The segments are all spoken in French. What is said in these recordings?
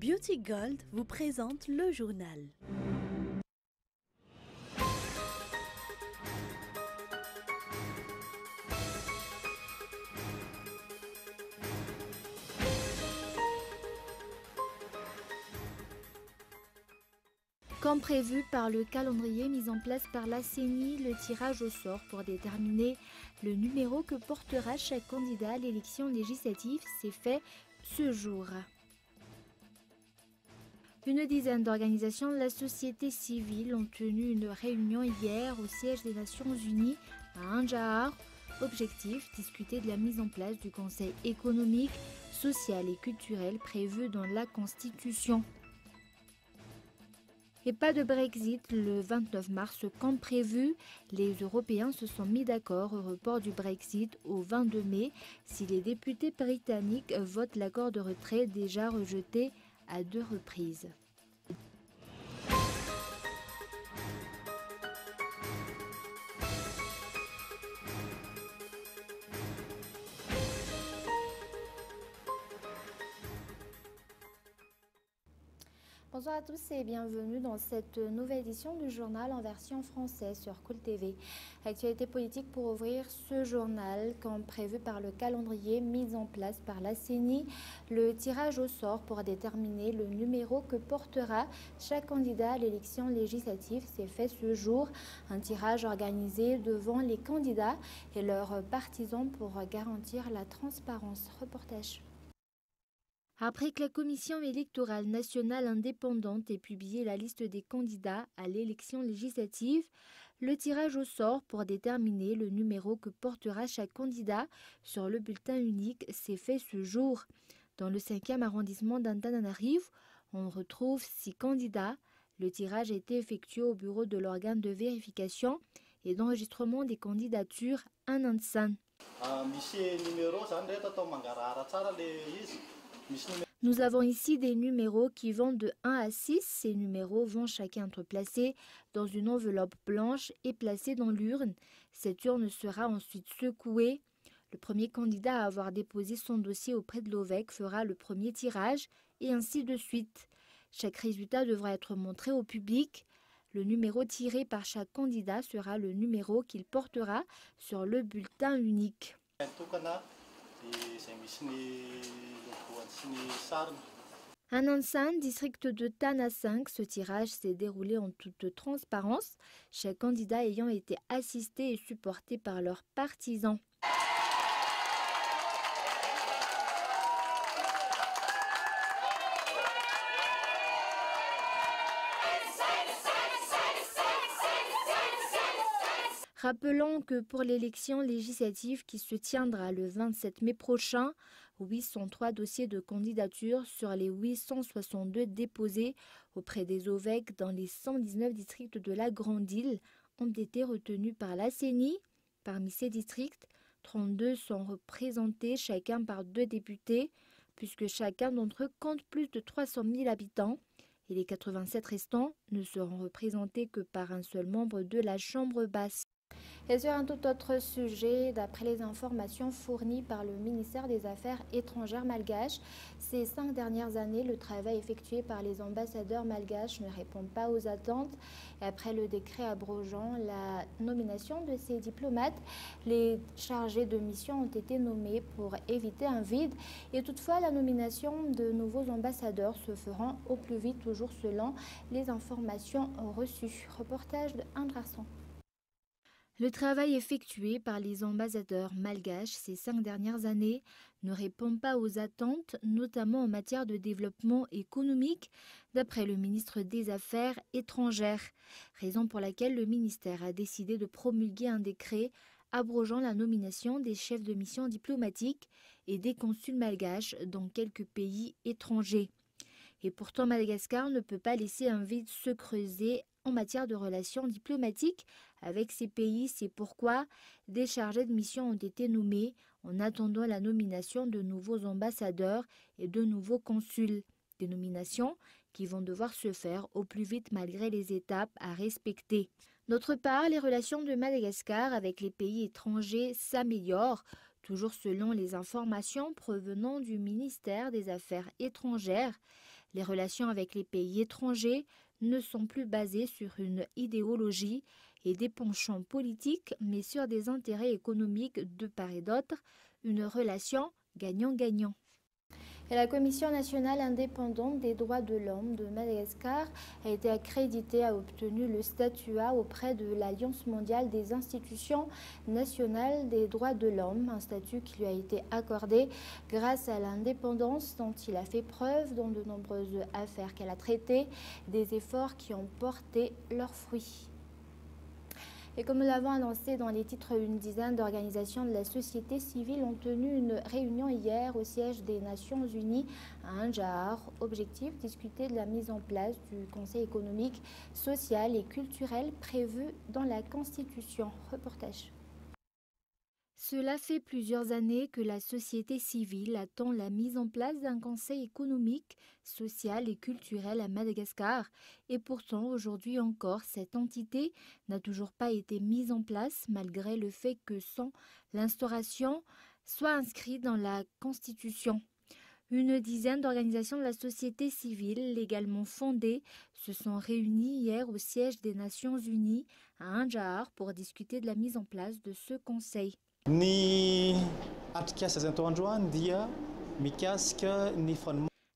Beauty Gold vous présente le journal. Comme prévu par le calendrier mis en place par la CENI, le tirage au sort pour déterminer le numéro que portera chaque candidat à l'élection législative s'est fait ce jour. Une dizaine d'organisations de la société civile ont tenu une réunion hier au siège des Nations Unies à Anjar. Objectif, discuter de la mise en place du Conseil économique, social et culturel prévu dans la Constitution. Et pas de Brexit le 29 mars comme prévu. Les Européens se sont mis d'accord au report du Brexit au 22 mai si les députés britanniques votent l'accord de retrait déjà rejeté à 2 reprises. Bonjour à tous et bienvenue dans cette nouvelle édition du journal en version française sur Cool TV. Actualité politique pour ouvrir ce journal, comme prévu par le calendrier mis en place par la CENI. Le tirage au sort pour déterminer le numéro que portera chaque candidat à l'élection législative s'est fait ce jour. Un tirage organisé devant les candidats et leurs partisans pour garantir la transparence. Reportage. Après que la Commission électorale nationale indépendante ait publié la liste des candidats à l'élection législative, le tirage au sort pour déterminer le numéro que portera chaque candidat sur le bulletin unique s'est fait ce jour. Dans le 5e arrondissement d'Antananarivo, on retrouve 6 candidats. Le tirage a été effectué au bureau de l'organe de vérification et d'enregistrement des candidatures à Nansan. Nous avons ici des numéros qui vont de 1 à 6. Ces numéros vont chacun être placés dans une enveloppe blanche et placés dans l'urne. Cette urne sera ensuite secouée. Le premier candidat à avoir déposé son dossier auprès de l'OVEC fera le premier tirage et ainsi de suite. Chaque résultat devra être montré au public. Le numéro tiré par chaque candidat sera le numéro qu'il portera sur le bulletin unique. À Nansan, district de Tana 5, ce tirage s'est déroulé en toute transparence, chaque candidat ayant été assisté et supporté par leurs partisans. Rappelons que pour l'élection législative qui se tiendra le 27 mai prochain, 803 dossiers de candidature sur les 862 déposés auprès des OVEC dans les 119 districts de la Grande Île ont été retenus par la CENI. Parmi ces districts, 32 sont représentés chacun par 2 députés, puisque chacun d'entre eux compte plus de 300 000 habitants. Et les 87 restants ne seront représentés que par un seul membre de la Chambre basse. Et sur un tout autre sujet, d'après les informations fournies par le ministère des Affaires étrangères malgache, ces 5 dernières années, le travail effectué par les ambassadeurs malgaches ne répond pas aux attentes. Et après le décret abrogeant la nomination de ces diplomates, les chargés de mission ont été nommés pour éviter un vide. Et toutefois, la nomination de nouveaux ambassadeurs se fera au plus vite, toujours selon les informations reçues. Reportage de Anderson. Le travail effectué par les ambassadeurs malgaches ces 5 dernières années ne répond pas aux attentes, notamment en matière de développement économique, d'après le ministre des Affaires étrangères. Raison pour laquelle le ministère a décidé de promulguer un décret abrogeant la nomination des chefs de mission diplomatiques et des consuls malgaches dans quelques pays étrangers. Et pourtant, Madagascar ne peut pas laisser un vide se creuser en matière de relations diplomatiques avec ces pays. C'est pourquoi des chargés de mission ont été nommés en attendant la nomination de nouveaux ambassadeurs et de nouveaux consuls. Des nominations qui vont devoir se faire au plus vite malgré les étapes à respecter. D'autre part, les relations de Madagascar avec les pays étrangers s'améliorent. Toujours selon les informations provenant du ministère des Affaires étrangères, Les relations avec les pays étrangers ne sont plus basées sur une idéologie et des penchants politiques, mais sur des intérêts économiques de part et d'autre, une relation gagnant-gagnant. Et la Commission nationale indépendante des droits de l'homme de Madagascar a été accréditée, a obtenu le statut A auprès de l'Alliance mondiale des institutions nationales des droits de l'homme, un statut qui lui a été accordé grâce à l'indépendance dont il a fait preuve dans de nombreuses affaires qu'elle a traitées, des efforts qui ont porté leurs fruits. Et comme nous l'avons annoncé dans les titres, une dizaine d'organisations de la société civile ont tenu une réunion hier au siège des Nations Unies à Andjahar. Objectif, discuter de la mise en place du Conseil économique, social et culturel prévu dans la Constitution. Reportage. Cela fait plusieurs années que la société civile attend la mise en place d'un conseil économique, social et culturel à Madagascar. Et pourtant, aujourd'hui encore, cette entité n'a toujours pas été mise en place, malgré le fait que l'instauration soit inscrite dans la Constitution. Une dizaine d'organisations de la société civile légalement fondées se sont réunies hier au siège des Nations Unies à Andjahar pour discuter de la mise en place de ce conseil.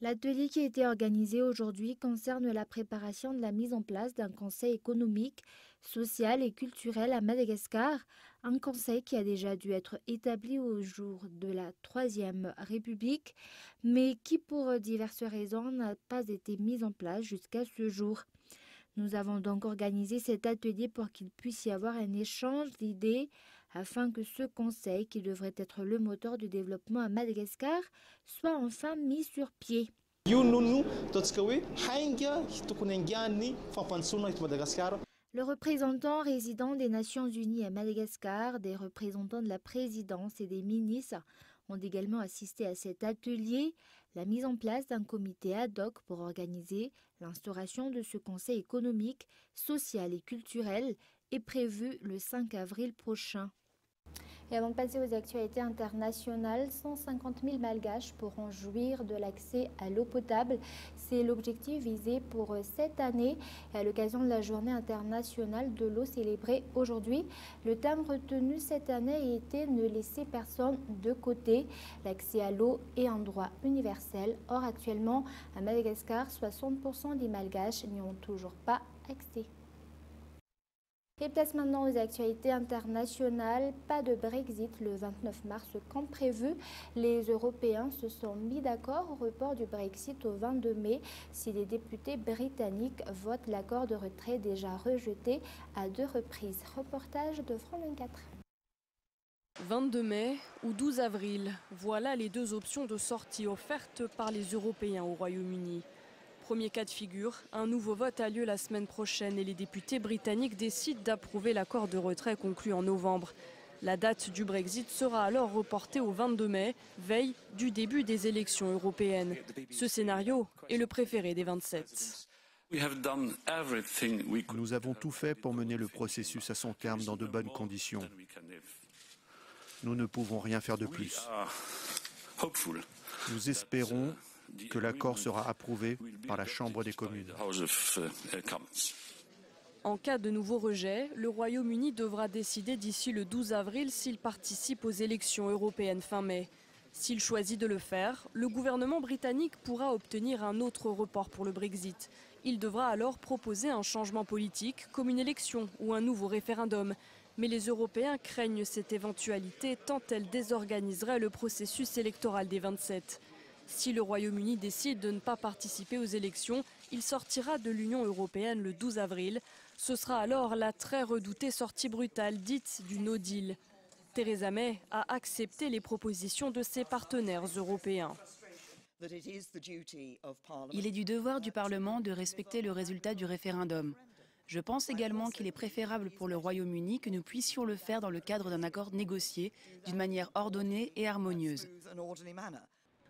L'atelier qui a été organisé aujourd'hui concerne la préparation de la mise en place d'un conseil économique, social et culturel à Madagascar, un conseil qui a déjà dû être établi au jour de la Troisième République, mais qui pour diverses raisons n'a pas été mis en place jusqu'à ce jour. Nous avons donc organisé cet atelier pour qu'il puisse y avoir un échange d'idées afin que ce conseil, qui devrait être le moteur du développement à Madagascar, soit enfin mis sur pied. Le représentant résident des Nations Unies à Madagascar, des représentants de la présidence et des ministres ont également assisté à cet atelier. La mise en place d'un comité ad hoc pour organiser l'instauration de ce conseil économique, social et culturel est prévue le 5 avril prochain. Et avant de passer aux actualités internationales, 150 000 Malgaches pourront jouir de l'accès à l'eau potable. C'est l'objectif visé pour cette année. Et à l'occasion de la Journée internationale de l'eau célébrée aujourd'hui, le thème retenu cette année était « Ne laisser personne de côté ». L'accès à l'eau est un droit universel. Or, actuellement, à Madagascar, 60% des Malgaches n'y ont toujours pas accès. Et place maintenant aux actualités internationales. Pas de Brexit le 29 mars comme prévu. Les Européens se sont mis d'accord au report du Brexit au 22 mai si les députés britanniques votent l'accord de retrait déjà rejeté à 2 reprises. Reportage de France 24. 22 mai ou 12 avril, voilà les deux options de sortie offertes par les Européens au Royaume-Uni. Premier cas de figure, un nouveau vote a lieu la semaine prochaine et les députés britanniques décident d'approuver l'accord de retrait conclu en novembre. La date du Brexit sera alors reportée au 22 mai, veille du début des élections européennes. Ce scénario est le préféré des 27. Nous avons tout fait pour mener le processus à son terme dans de bonnes conditions. Nous ne pouvons rien faire de plus. Nous espérons que l'accord sera approuvé par la Chambre des communes. En cas de nouveau rejet, le Royaume-Uni devra décider d'ici le 12 avril s'il participe aux élections européennes fin mai. S'il choisit de le faire, le gouvernement britannique pourra obtenir un autre report pour le Brexit. Il devra alors proposer un changement politique, comme une élection ou un nouveau référendum. Mais les Européens craignent cette éventualité tant elle désorganiserait le processus électoral des 27. Si le Royaume-Uni décide de ne pas participer aux élections, il sortira de l'Union européenne le 12 avril. Ce sera alors la très redoutée sortie brutale dite du No Deal. Theresa May a accepté les propositions de ses partenaires européens. Il est du devoir du Parlement de respecter le résultat du référendum. Je pense également qu'il est préférable pour le Royaume-Uni que nous puissions le faire dans le cadre d'un accord négocié d'une manière ordonnée et harmonieuse.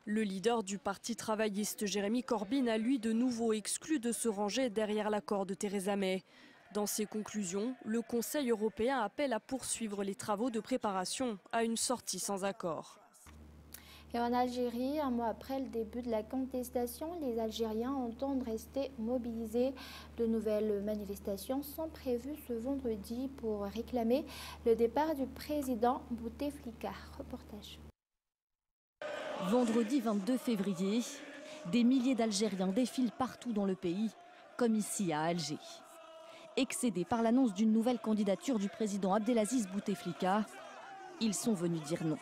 Le leader du Parti travailliste, Jeremy Corbyn, a lui de nouveau exclu de se ranger derrière l'accord de Theresa May. Dans ses conclusions, le Conseil européen appelle à poursuivre les travaux de préparation à une sortie sans accord. Et en Algérie, un mois après le début de la contestation, les Algériens entendent rester mobilisés. De nouvelles manifestations sont prévues ce vendredi pour réclamer le départ du président Bouteflika. Reportage. Vendredi 22 février, des milliers d'Algériens défilent partout dans le pays, comme ici à Alger. Excédés par l'annonce d'une nouvelle candidature du président Abdelaziz Bouteflika, ils sont venus dire non.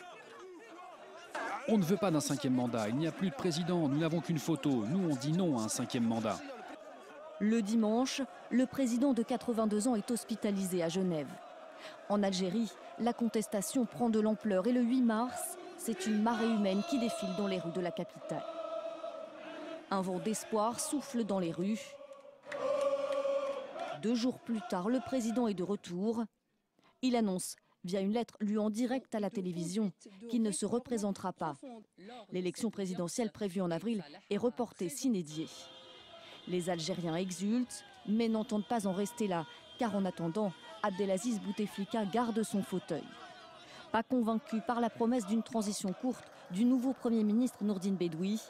On ne veut pas d'un 5e mandat, il n'y a plus de président, nous n'avons qu'une photo. Nous, on dit non à un 5e mandat. Le dimanche, le président de 82 ans est hospitalisé à Genève. En Algérie, la contestation prend de l'ampleur et le 8 mars, c'est une marée humaine qui défile dans les rues de la capitale. Un vent d'espoir souffle dans les rues. 2 jours plus tard, le président est de retour. Il annonce via une lettre lue en direct à la télévision qu'il ne se représentera pas. L'élection présidentielle prévue en avril est reportée sine die. Les Algériens exultent, mais n'entendent pas en rester là, car en attendant, Abdelaziz Bouteflika garde son fauteuil. Pas convaincus par la promesse d'une transition courte du nouveau Premier ministre Nourdine Bedoui,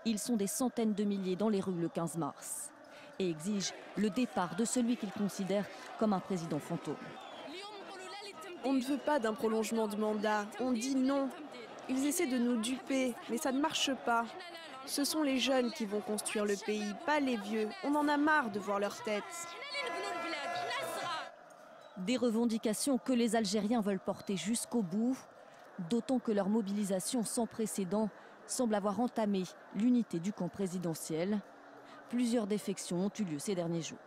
ils sont des centaines de milliers dans les rues le 15 mars et exigent le départ de celui qu'ils considèrent comme un président fantôme. On ne veut pas d'un prolongement du mandat, on dit non. Ils essaient de nous duper, mais ça ne marche pas. Ce sont les jeunes qui vont construire le pays, pas les vieux. On en a marre de voir leur tête. Des revendications que les Algériens veulent porter jusqu'au bout, d'autant que leur mobilisation sans précédent semble avoir entamé l'unité du camp présidentiel. Plusieurs défections ont eu lieu ces derniers jours.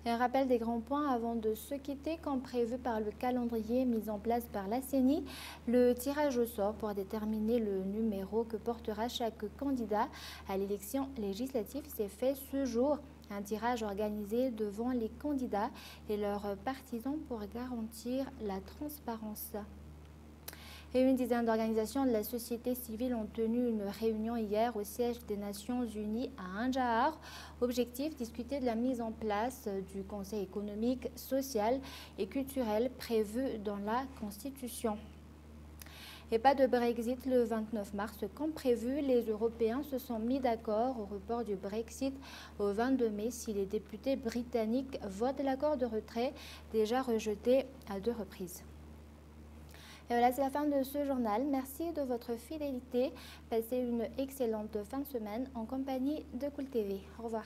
Et un rappel des grands points avant de se quitter, comme prévu par le calendrier mis en place par la CENI. Le tirage au sort pour déterminer le numéro que portera chaque candidat à l'élection législative s'est fait ce jour. Un tirage organisé devant les candidats et leurs partisans pour garantir la transparence. Et une dizaine d'organisations de la société civile ont tenu une réunion hier au siège des Nations Unies à Andjahar. Objectif, discuter de la mise en place du Conseil économique, social et culturel prévu dans la Constitution. Et pas de Brexit le 29 mars comme prévu. Les Européens se sont mis d'accord au report du Brexit au 22 mai si les députés britanniques votent l'accord de retrait déjà rejeté à 2 reprises. Et voilà, c'est la fin de ce journal. Merci de votre fidélité. Passez une excellente fin de semaine en compagnie de Cool TV. Au revoir.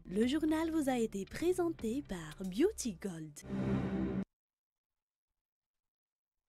Le journal vous a été présenté par Beauty Gold.